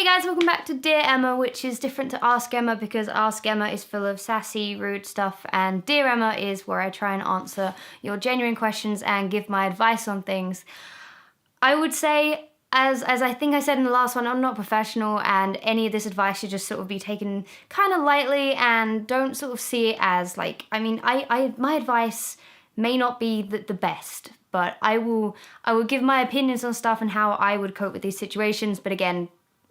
Hey guys, welcome back to Dear Emma, which is different to Ask Emma because Ask Emma is full of sassy, rude stuff, and Dear Emma is where I try and answer your genuine questions and give my advice on things. I would say, as I think I said in the last one, I'm not professional, and any of this advice should just sort of be taken kind of lightly and don't sort of see it as like, my advice may not be the best, but I will give my opinions on stuff and how I would cope with these situations, but again,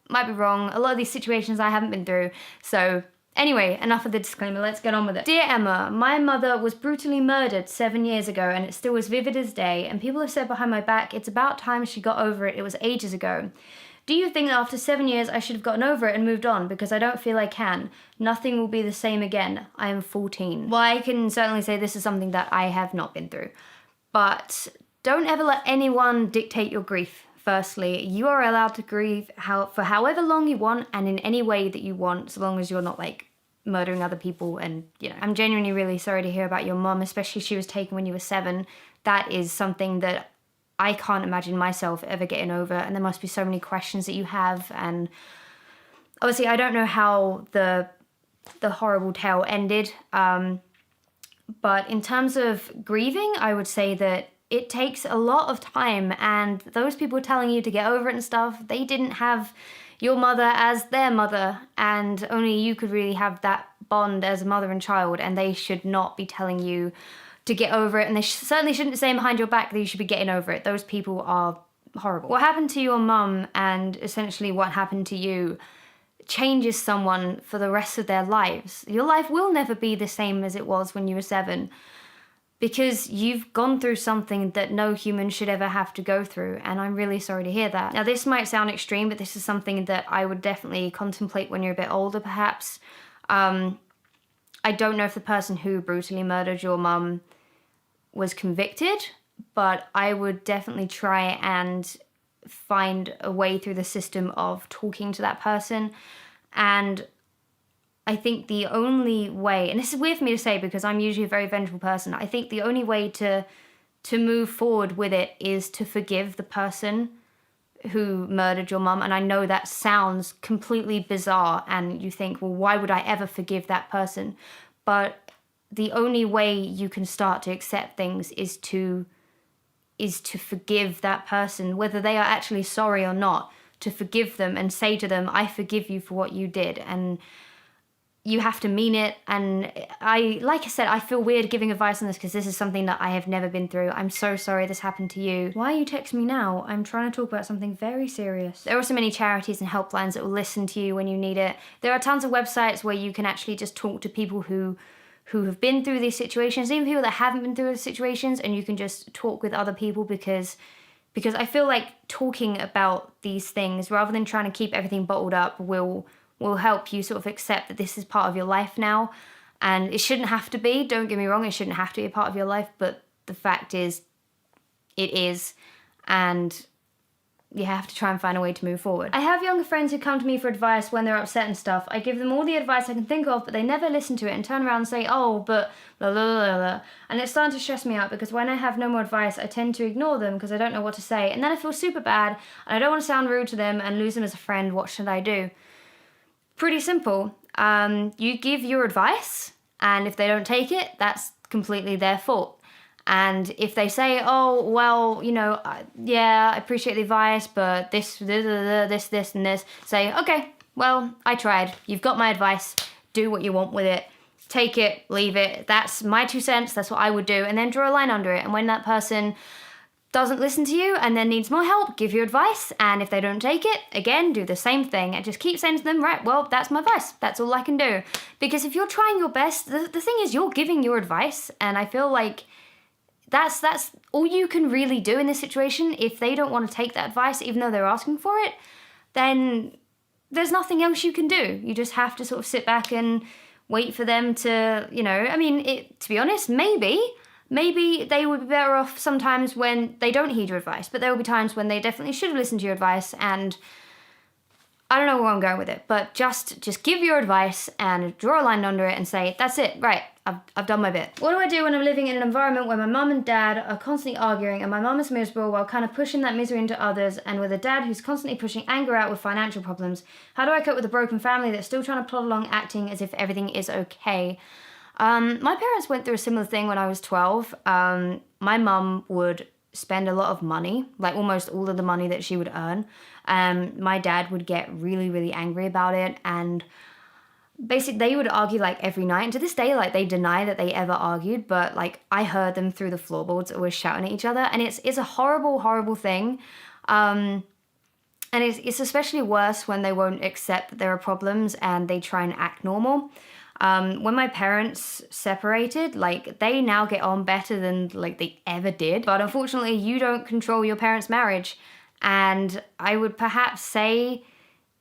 might be wrong. A lot of these situations I haven't been through. So anyway, enough of the disclaimer, let's get on with it. Dear Emma, my mother was brutally murdered 7 years ago and it's still as vivid as day, and people have said behind my back it's about time she got over it, it was ages ago. Do you think that after 7 years I should have gotten over it and moved on? Because I don't feel I can. Nothing will be the same again. I am 14. Well, I can certainly say this is something that I have not been through. But don't ever let anyone dictate your grief. Firstly, you are allowed to grieve for however long you want and in any way that you want, so long as you're not like murdering other people. And you know, I'm genuinely really sorry to hear about your mum, especially she was taken when you were 7. That is something that I can't imagine myself ever getting over, and there must be so many questions that you have. And obviously I don't know how the horrible tale ended, but in terms of grieving, I would say that it takes a lot of time, and those people telling you to get over it and stuff, they didn't have your mother as their mother, and only you could really have that bond as a mother and child, and they should not be telling you to get over it, and they certainly shouldn't be saying behind your back that you should be getting over it. Those people are horrible. What happened to your mum, and essentially what happened to you, changes someone for the rest of their lives. Your life will never be the same as it was when you were 7. Because you've gone through something that no human should ever have to go through, and I'm really sorry to hear that. Now, this might sound extreme, but this is something that I would definitely contemplate when you're a bit older, perhaps. I don't know if the person who brutally murdered your mum was convicted, but I would definitely try and find a way through the system of talking to that person. And I think the only way, and this is weird for me to say because I'm usually a very vengeful person, I think the only way to move forward with it is to forgive the person who murdered your mum. And I know that sounds completely bizarre and you think, well, why would I ever forgive that person? But the only way you can start to accept things is to forgive that person, whether they are actually sorry or not, to forgive them and say to them, I forgive you for what you did. And you have to mean it. And like I said, I feel weird giving advice on this because this is something that I have never been through. I'm so sorry this happened to you. Why are you texting me now? I'm trying to talk about something very serious. There are so many charities and helplines that will listen to you when you need it. There are tons of websites where you can actually just talk to people who have been through these situations, even people that haven't been through those situations, and you can just talk with other people because I feel like talking about these things rather than trying to keep everything bottled up will help you sort of accept that this is part of your life now. And it shouldn't have to be, don't get me wrong, it shouldn't have to be a part of your life, but the fact is, it is, and you have to try and find a way to move forward. I have younger friends who come to me for advice when they're upset and stuff. I give them all the advice I can think of, but they never listen to it and turn around and say, oh, but blah, blah, blah, blah. And it's starting to stress me out because when I have no more advice, I tend to ignore them because I don't know what to say. And then I feel super bad, and I don't want to sound rude to them and lose them as a friend. What should I do? Pretty simple. You give your advice, and if they don't take it, that's completely their fault. And if they say, oh, well, you know, yeah, I appreciate the advice, but this, and this, say, okay, well, I tried. You've got my advice. Do what you want with it. Take it, leave it. That's my 2 cents. That's what I would do. And then draw a line under it. And when that person doesn't listen to you and then needs more help, give you advice. And if they don't take it, again, do the same thing and just keep saying to them, right, well, that's my advice. That's all I can do. Because if you're trying your best, the thing is you're giving your advice. And I feel like that's all you can really do in this situation. If they don't want to take that advice, even though they're asking for it, then there's nothing else you can do. You just have to sort of sit back and wait for them to, you know, I mean, to be honest, maybe they would be better off sometimes when they don't heed your advice, but there will be times when they definitely should have listened to your advice. And I don't know where I'm going with it, but just give your advice and draw a line under it and say, that's it, right, I've done my bit. What do I do when I'm living in an environment where my mum and dad are constantly arguing and my mum is miserable while kind of pushing that misery into others, and with a dad who's constantly pushing anger out with financial problems? How do I cope with a broken family that's still trying to plod along acting as if everything is okay? My parents went through a similar thing when I was 12. My mum would spend a lot of money, like almost all of the money that she would earn. My dad would get really, really angry about it, and basically they would argue like every night. And to this day, like they deny that they ever argued, but like I heard them through the floorboards always shouting at each other, and it's a horrible, horrible thing. And it's especially worse when they won't accept that there are problems and they try and act normal. When my parents separated, like they now get on better than like they ever did. But unfortunately, you don't control your parents' marriage. And I would perhaps say,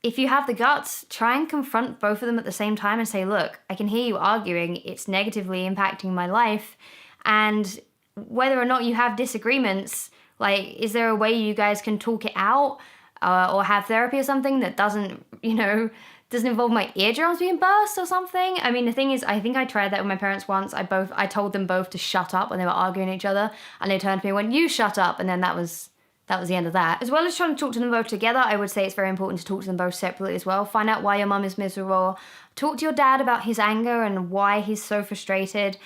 if you have the guts, try and confront both of them at the same time and say, look, I can hear you arguing. It's negatively impacting my life. And whether or not you have disagreements, like, is there a way you guys can talk it out or have therapy or something that doesn't involve my eardrums being burst or something? I mean, the thing is, I think I tried that with my parents once. I told them both to shut up when they were arguing at each other, and they turned to me and went, you shut up, and then that was the end of that. As well as trying to talk to them both together, I would say it's very important to talk to them both separately as well. Find out why your mum is miserable. Talk to your dad about his anger and why he's so frustrated.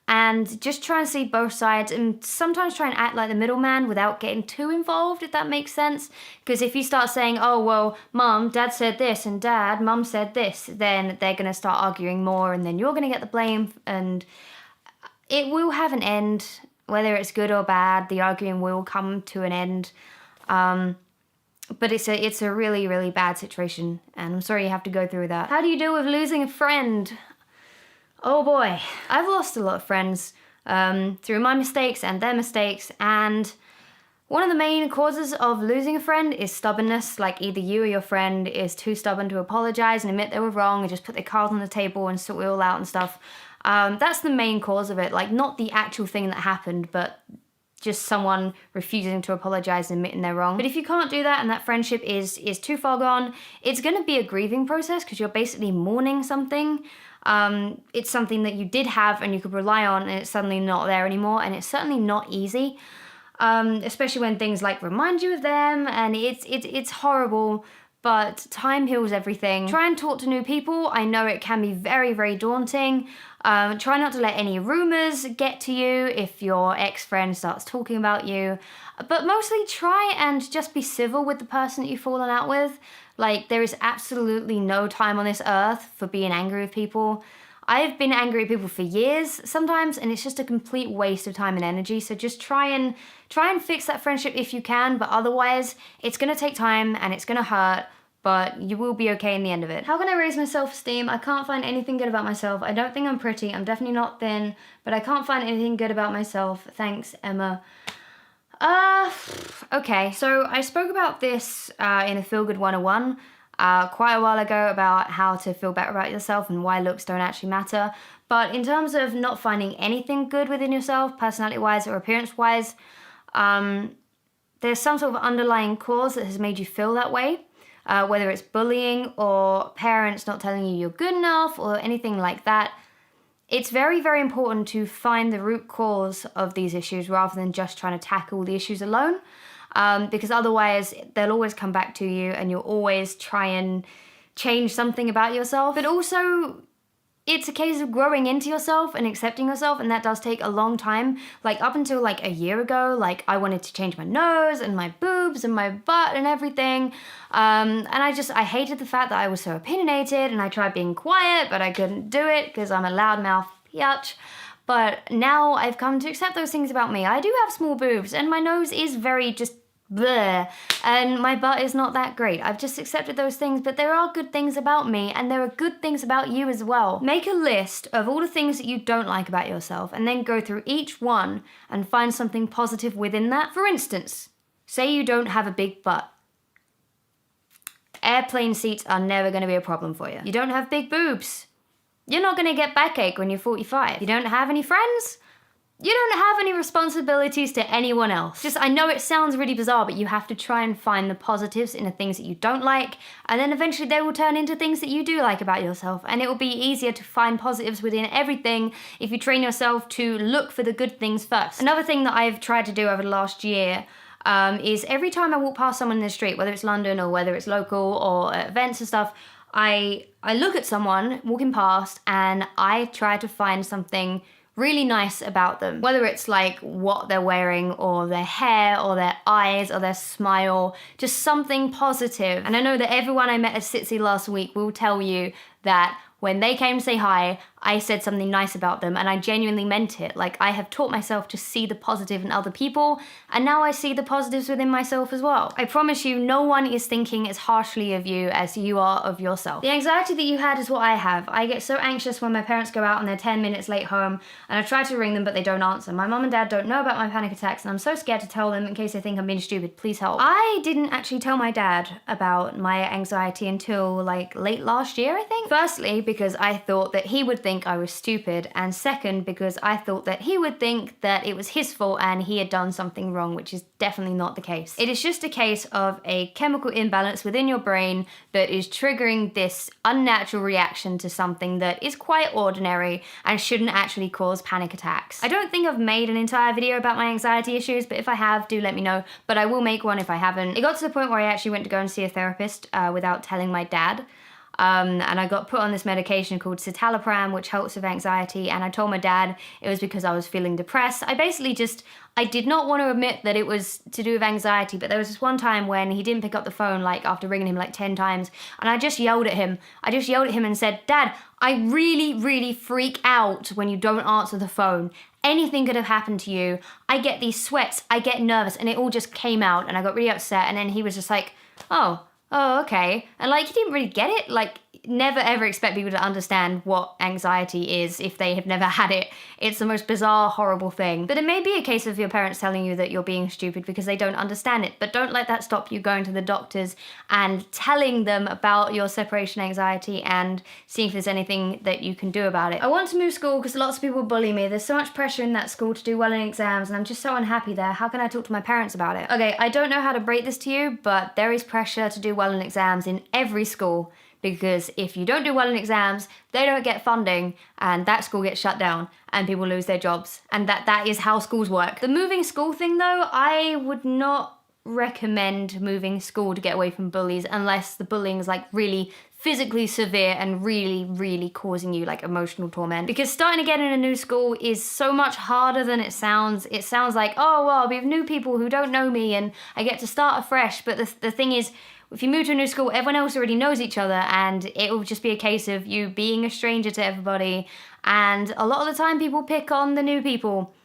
And just try and see both sides, and sometimes try and act like the middleman without getting too involved, if that makes sense. Because if you start saying, oh, well, mum, dad said this, and dad, mum said this, then they're going to start arguing more, and then you're going to get the blame, and it will have an end. Whether it's good or bad, the arguing will come to an end. But it's a really, really bad situation, and I'm sorry you have to go through that. How do you deal with losing a friend? Oh boy, I've lost a lot of friends through my mistakes and their mistakes, and one of the main causes of losing a friend is stubbornness. Like either you or your friend is too stubborn to apologize and admit they were wrong and just put their cards on the table and sort it all out and stuff. That's the main cause of it, like not the actual thing that happened, but just someone refusing to apologize and admitting they're wrong. But if you can't do that and that friendship is too far gone, it's going to be a grieving process because you're basically mourning something. It's something that you did have and you could rely on, and it's suddenly not there anymore, and it's certainly not easy, especially when things like remind you of them, and it's horrible. But time heals everything. Try and talk to new people. I know it can be very, very daunting. Try not to let any rumors get to you if your ex-friend starts talking about you. But mostly try and just be civil with the person that you've fallen out with. Like, there is absolutely no time on this earth for being angry with people. I've been angry at people for years sometimes, and it's just a complete waste of time and energy. So just try and fix that friendship if you can, but otherwise it's gonna take time and it's gonna hurt, but you will be okay in the end of it. How can I raise my self-esteem? I can't find anything good about myself. I don't think I'm pretty. I'm definitely not thin, but I can't find anything good about myself. Thanks, Emma. Okay, so I spoke about this in a Feel Good 101 quite a while ago about how to feel better about yourself and why looks don't actually matter. But in terms of not finding anything good within yourself, personality-wise or appearance-wise, there's some sort of underlying cause that has made you feel that way, whether it's bullying or parents not telling you you're good enough or anything like that. It's very, very important to find the root cause of these issues rather than just trying to tackle the issues alone, because otherwise they'll always come back to you and you'll always try and change something about yourself. But also, it's a case of growing into yourself and accepting yourself, and that does take a long time. Like up until like a year ago, like I wanted to change my nose and my boobs and my butt and everything. And I hated the fact that I was so opinionated, and I tried being quiet, but I couldn't do it because I'm a loudmouth biatch. But now I've come to accept those things about me. I do have small boobs, and my nose is very just bleh, and my butt is not that great. I've just accepted those things, but there are good things about me, and there are good things about you as well. Make a list of all the things that you don't like about yourself, and then go through each one and find something positive within that. For instance, say you don't have a big butt. Airplane seats are never going to be a problem for you. You don't have big boobs. You're not going to get backache when you're 45. You don't have any friends? You don't have any responsibilities to anyone else. Just, I know it sounds really bizarre, but you have to try and find the positives in the things that you don't like, and then eventually they will turn into things that you do like about yourself, and it will be easier to find positives within everything if you train yourself to look for the good things first. Another thing that I've tried to do over the last year is every time I walk past someone in the street, whether it's London or whether it's local or at events and stuff, I look at someone walking past and I try to find something really nice about them. Whether it's like what they're wearing or their hair or their eyes or their smile, just something positive. And I know that everyone I met at Sitsi last week will tell you that when they came to say hi, I said something nice about them and I genuinely meant it. Like, I have taught myself to see the positive in other people, and now I see the positives within myself as well. I promise you, no one is thinking as harshly of you as you are of yourself. The anxiety that you had is what I have. I get so anxious when my parents go out and they're 10 minutes late home, and I try to ring them but they don't answer. My mom and dad don't know about my panic attacks, and I'm so scared to tell them in case they think I'm being stupid. Please help. I didn't actually tell my dad about my anxiety until like late last year, I think. Firstly, because I thought that he would think I was stupid, and second, because I thought that he would think that it was his fault and he had done something wrong, which is definitely not the case. It is just a case of a chemical imbalance within your brain that is triggering this unnatural reaction to something that is quite ordinary and shouldn't actually cause panic attacks. I don't think I've made an entire video about my anxiety issues, but if I have, do let me know, but I will make one if I haven't. It got to the point where I actually went to go and see a therapist without telling my dad. And I got put on this medication called citalopram, which helps with anxiety, and I told my dad it was because I was feeling depressed. I did not want to admit that it was to do with anxiety, but there was this one time when he didn't pick up the phone, like after ringing him like 10 times, and I just yelled at him. And said, Dad, I really, really freak out when you don't answer the phone. Anything could have happened to you. I get these sweats, I get nervous, and it all just came out, and I got really upset, and then he was just like, oh, okay. And like, he didn't really get it. Like, never ever expect people to understand what anxiety is if they have never had it. It's the most bizarre, horrible thing. But it may be a case of your parents telling you that you're being stupid because they don't understand it. But don't let that stop you going to the doctors and telling them about your separation anxiety and seeing if there's anything that you can do about it. I want to move school because lots of people bully me. There's so much pressure in that school to do well in exams, and I'm just so unhappy there. How can I talk to my parents about it? Okay, I don't know how to break this to you, but there is pressure to do well in exams in every school. Because if you don't do well in exams, they don't get funding, and that school gets shut down, and people lose their jobs. And that is how schools work. The moving school thing though, I would not recommend moving school to get away from bullies unless the bullying is like really physically severe and really, really causing you like emotional torment. Because starting again in a new school is so much harder than it sounds. It sounds like, oh, well, I'll be with new people who don't know me and I get to start afresh. But the thing is, if you move to a new school, everyone else already knows each other, and it will just be a case of you being a stranger to everybody. And a lot of the time people pick on the new people.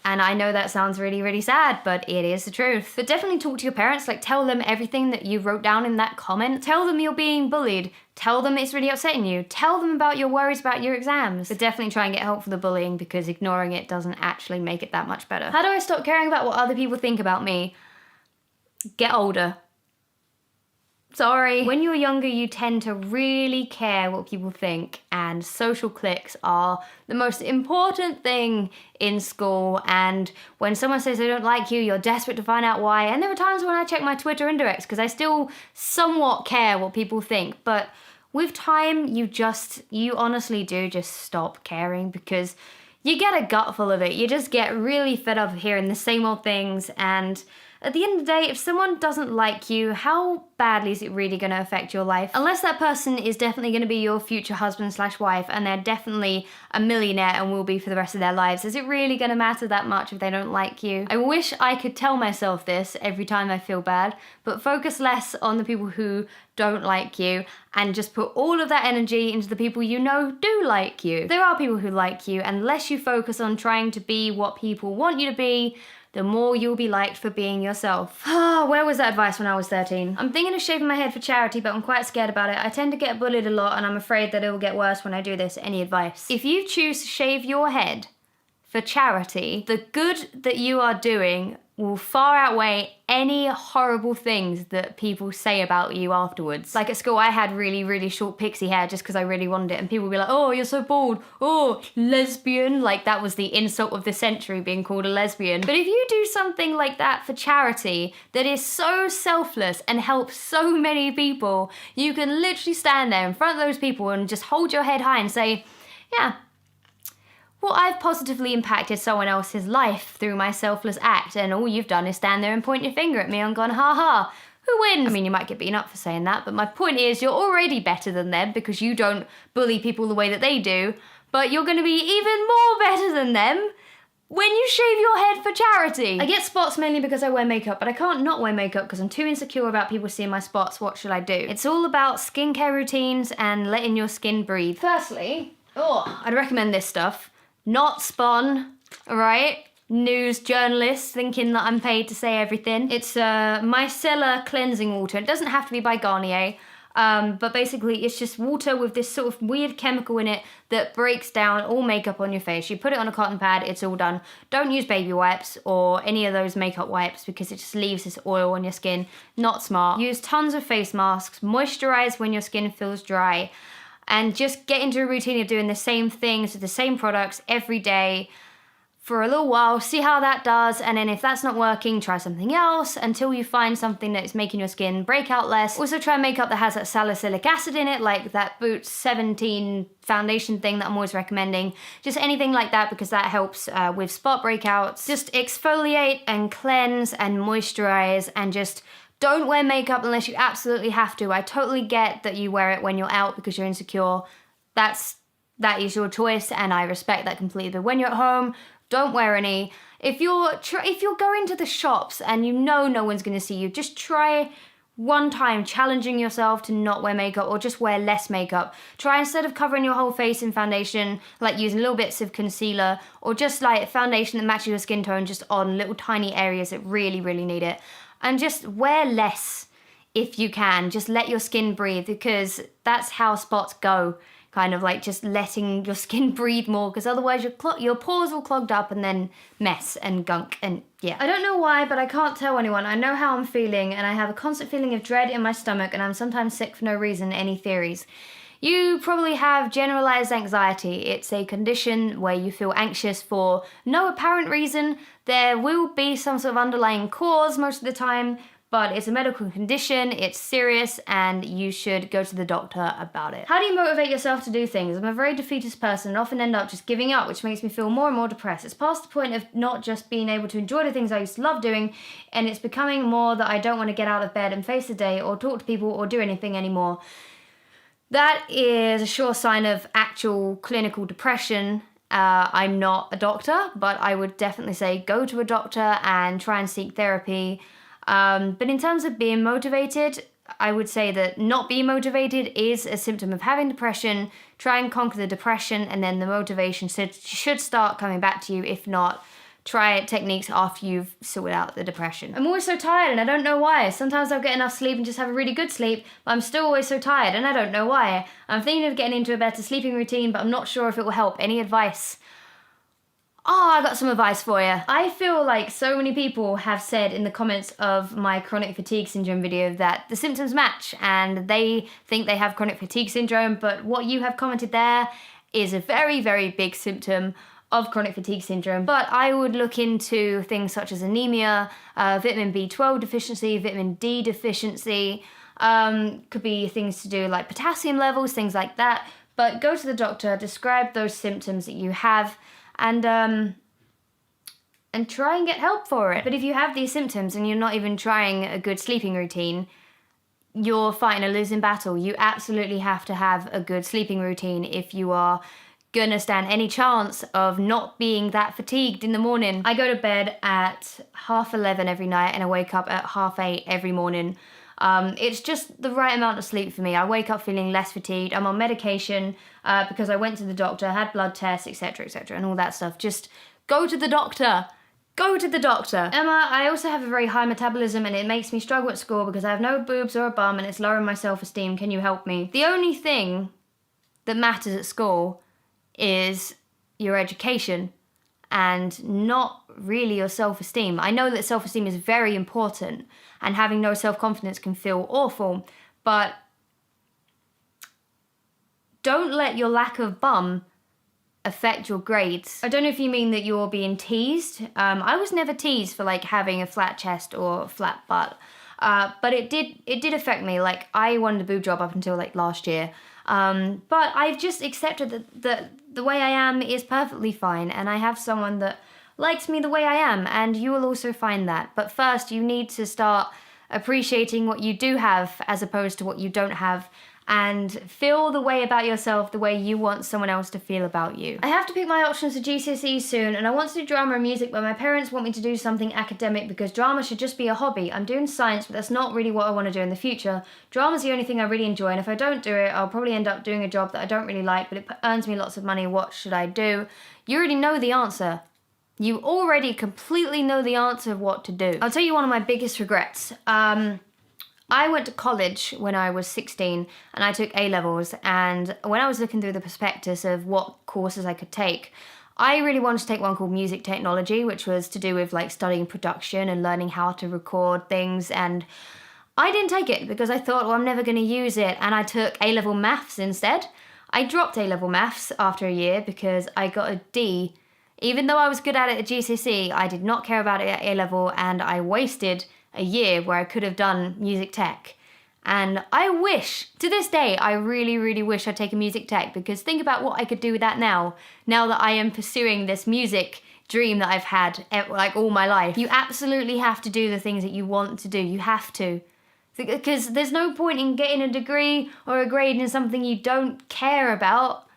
And I know that sounds really, really sad, but it is the truth. But definitely talk to your parents, like tell them everything that you wrote down in that comment. Tell them you're being bullied. Tell them it's really upsetting you. Tell them about your worries about your exams. But definitely try and get help for the bullying, because ignoring it doesn't actually make it that much better. How do I stop caring about what other people think about me? Get older. Sorry. When you're younger, you tend to really care what people think, and social cliques are the most important thing in school. And when someone says they don't like you, you're desperate to find out why. And there are times when I check my Twitter indirects because I still somewhat care what people think. But with time, you honestly do just stop caring, because you get a gut full of it. You just get really fed up of hearing the same old things, and at the end of the day, if someone doesn't like you, how badly is it really going to affect your life? Unless that person is definitely going to be your future husband/wife, and they're definitely a millionaire and will be for the rest of their lives, is it really going to matter that much if they don't like you? I wish I could tell myself this every time I feel bad, but focus less on the people who don't like you and just put all of that energy into the people you know do like you. There are people who like you, and the less you focus on trying to be what people want you to be, the more you'll be liked for being yourself. Where was that advice when I was 13? I'm thinking of shaving my head for charity, but I'm quite scared about it. I tend to get bullied a lot, and I'm afraid that it will get worse when I do this. Any advice? If you choose to shave your head for charity, the good that you are doing will far outweigh any horrible things that people say about you afterwards. Like at school, I had really, really short pixie hair just because I really wanted it, and people would be like, oh, you're so bald, oh, lesbian. Like that was the insult of the century, being called a lesbian. But if you do something like that for charity that is so selfless and helps so many people, you can literally stand there in front of those people and just hold your head high and say, yeah, well, I've positively impacted someone else's life through my selfless act, and all you've done is stand there and point your finger at me and gone, ha ha, who wins? I mean, you might get beaten up for saying that, but my point is you're already better than them because you don't bully people the way that they do, but you're going to be even more better than them when you shave your head for charity. I get spots mainly because I wear makeup, but I can't not wear makeup because I'm too insecure about people seeing my spots. What should I do? It's all about skincare routines and letting your skin breathe. Firstly, I'd recommend this stuff. Not spun, alright? News journalists thinking that I'm paid to say everything. It's micellar cleansing water. It doesn't have to be by Garnier, but basically it's just water with this sort of weird chemical in it that breaks down all makeup on your face. You put it on a cotton pad, it's all done. Don't use baby wipes or any of those makeup wipes because it just leaves this oil on your skin. Not smart. Use tons of face masks. Moisturize when your skin feels dry. And just get into a routine of doing the same things with the same products every day for a little while, see how that does, and then if that's not working, try something else until you find something that is making your skin break out less. Also try makeup that has that salicylic acid in it, like that Boots 17 foundation thing that I'm always recommending. Just anything like that because that helps with spot breakouts. Just exfoliate and cleanse and moisturize and just don't wear makeup unless you absolutely have to. I totally get that you wear it when you're out because you're insecure. That is your choice and I respect that completely. But when you're at home, don't wear any. If you're going to the shops and you know no one's going to see you, just try one time challenging yourself to not wear makeup or just wear less makeup. Try instead of covering your whole face in foundation, like using little bits of concealer or just like foundation that matches your skin tone just on little tiny areas that really, really need it. And just wear less if you can. Just let your skin breathe because that's how spots go. Kind of like just letting your skin breathe more because otherwise your pores will clogged up and then mess and gunk and yeah. I don't know why, but I can't tell anyone. I know how I'm feeling and I have a constant feeling of dread in my stomach and I'm sometimes sick for no reason. Any theories? You probably have generalized anxiety. It's a condition where you feel anxious for no apparent reason. There will be some sort of underlying cause most of the time, but it's a medical condition, it's serious, and you should go to the doctor about it. How do you motivate yourself to do things? I'm a very defeatist person and often end up just giving up, which makes me feel more and more depressed. It's past the point of not just being able to enjoy the things I used to love doing, and it's becoming more that I don't want to get out of bed and face the day or talk to people or do anything anymore. That is a sure sign of actual clinical depression. I'm not a doctor, but I would definitely say go to a doctor and try and seek therapy. But in terms of being motivated, I would say that not being motivated is a symptom of having depression. Try and conquer the depression and then the motivation should start coming back to you. If not, try techniques after you've sorted out the depression. I'm always so tired and I don't know why. Sometimes I'll get enough sleep and just have a really good sleep, but I'm still always so tired and I don't know why. I'm thinking of getting into a better sleeping routine, but I'm not sure if it will help. Any advice? I got some advice for you. I feel like so many people have said in the comments of my chronic fatigue syndrome video that the symptoms match and they think they have chronic fatigue syndrome, but what you have commented there is a very, very big symptom of chronic fatigue syndrome. But I would look into things such as anemia, vitamin B12 deficiency, vitamin D deficiency, could be things to do like potassium levels, things like that. But go to the doctor, describe those symptoms that you have, and try and get help for it. But if you have these symptoms and you're not even trying a good sleeping routine, you're fighting a losing battle. You absolutely have to have a good sleeping routine if you are gonna stand any chance of not being that fatigued in the morning. I go to bed at 11:30 every night and I wake up at 8:30 every morning. It's just the right amount of sleep for me. I wake up feeling less fatigued. I'm on medication because I went to the doctor, had blood tests, etc., and all that stuff. Just go to the doctor. Go to the doctor. Emma, I also have a very high metabolism and it makes me struggle at school because I have no boobs or a bum and it's lowering my self-esteem. Can you help me? The only thing that matters at school is your education. and not really your self-esteem. I know that self-esteem is very important, and having no self-confidence can feel awful, but don't let your lack of bum affect your grades. I don't know if you mean that you're being teased. I was never teased for like having a flat chest or flat butt, but it did affect me. Like, I wanted a boob job up until like last year, but I've just accepted that the way I am is perfectly fine, and I have someone that likes me the way I am, and you will also find that. But first, you need to start appreciating what you do have as opposed to what you don't have, and feel the way about yourself the way you want someone else to feel about you. I have to pick my options for GCSE soon, and I want to do drama and music, but my parents want me to do something academic because drama should just be a hobby. I'm doing science, but that's not really what I want to do in the future. Drama's the only thing I really enjoy, and if I don't do it, I'll probably end up doing a job that I don't really like, but it earns me lots of money. What should I do? You already know the answer. You already completely know the answer of what to do. I'll tell you one of my biggest regrets. I went to college when I was 16 and I took A-levels, and when I was looking through the prospectus of what courses I could take, I really wanted to take one called music technology, which was to do with like studying production and learning how to record things, and I didn't take it because I thought, well, I'm never going to use it, and I took A-level maths instead. I dropped A-level maths after a year because I got a D. Even though I was good at it at GCSE, I did not care about it at A-level, and I wasted a year where I could have done music tech. And I wish, to this day, I really, really wish I'd taken music tech, because think about what I could do with that now that I am pursuing this music dream that I've had like all my life. You absolutely have to do the things that you want to do. You have to. Because there's no point in getting a degree or a grade in something you don't care about.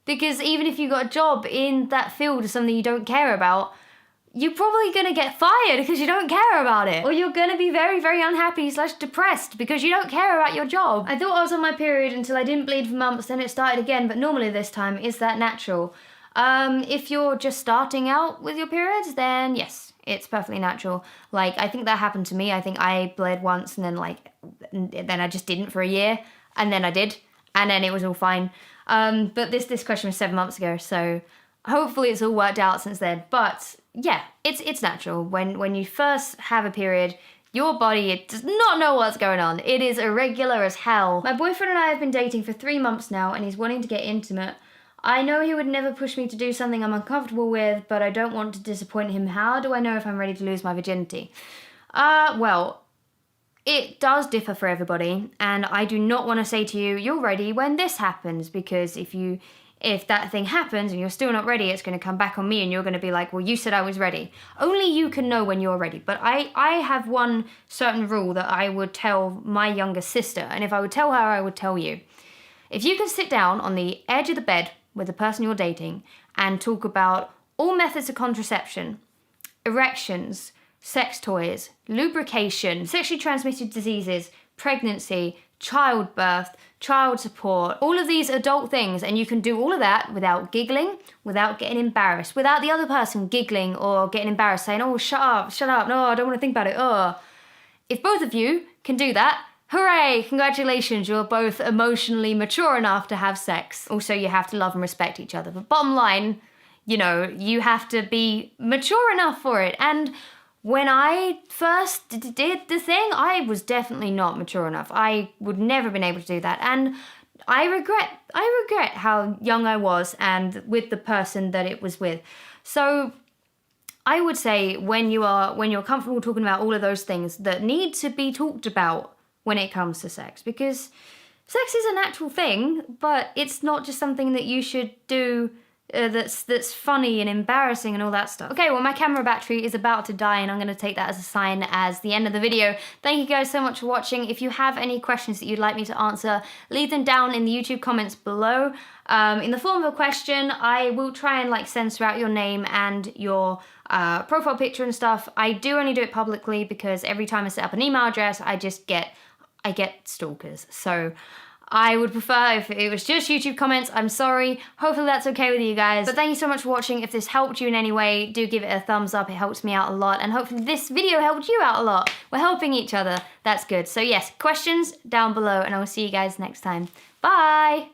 Because even if you got a job in that field or something you don't care about, you're probably going to get fired because you don't care about it. Or you're going to be very, very unhappy / depressed because you don't care about your job. I thought I was on my period until I didn't bleed for months, then it started again, but normally this time, is that natural? If you're just starting out with your periods, then yes, it's perfectly natural. Like, I think that happened to me. I think I bled once and then I just didn't for a year, and then I did, and then it was all fine. But this question was 7 months ago, so hopefully it's all worked out since then. But yeah, it's natural. When you first have a period, your body does not know what's going on. It is irregular as hell. My boyfriend and I have been dating for 3 months now, and he's wanting to get intimate. I know he would never push me to do something I'm uncomfortable with, but I don't want to disappoint him. How do I know if I'm ready to lose my virginity? Well, it does differ for everybody, and I do not want to say to you, you're ready when this happens, because if that thing happens and you're still not ready, it's going to come back on me and you're going to be like, well, you said I was ready. Only you can know when you're ready. But I have one certain rule that I would tell my younger sister, and if I would tell her, I would tell you. If you can sit down on the edge of the bed with the person you're dating and talk about all methods of contraception, erections, sex toys, lubrication, sexually transmitted diseases, pregnancy, childbirth, child support, all of these adult things, and you can do all of that without giggling, without getting embarrassed, without the other person giggling or getting embarrassed, saying, oh, shut up, no, I don't want to think about it, oh. If both of you can do that, hooray, congratulations, you're both emotionally mature enough to have sex. Also, you have to love and respect each other. But bottom line, you have to be mature enough for it. And when I first did the thing, I was definitely not mature enough. I would never have been able to do that. And I regret how young I was and with the person that it was with. So I would say when you're comfortable talking about all of those things that need to be talked about when it comes to sex, because sex is a natural thing, but it's not just something that you should do that's funny and embarrassing and all that stuff. Okay, well, my camera battery is about to die, and I'm going to take that as a sign as the end of the video. Thank you guys so much for watching. If you have any questions that you'd like me to answer, leave them down in the YouTube comments below. In the form of a question, I will try and censor out your name and your profile picture and stuff. I do only do it publicly because every time I set up an email address, I get stalkers. So I would prefer if it was just YouTube comments. I'm sorry. Hopefully that's okay with you guys. But thank you so much for watching. If this helped you in any way, do give it a thumbs up. It helps me out a lot. And hopefully this video helped you out a lot. We're helping each other. That's good. So yes, questions down below, and I will see you guys next time. Bye!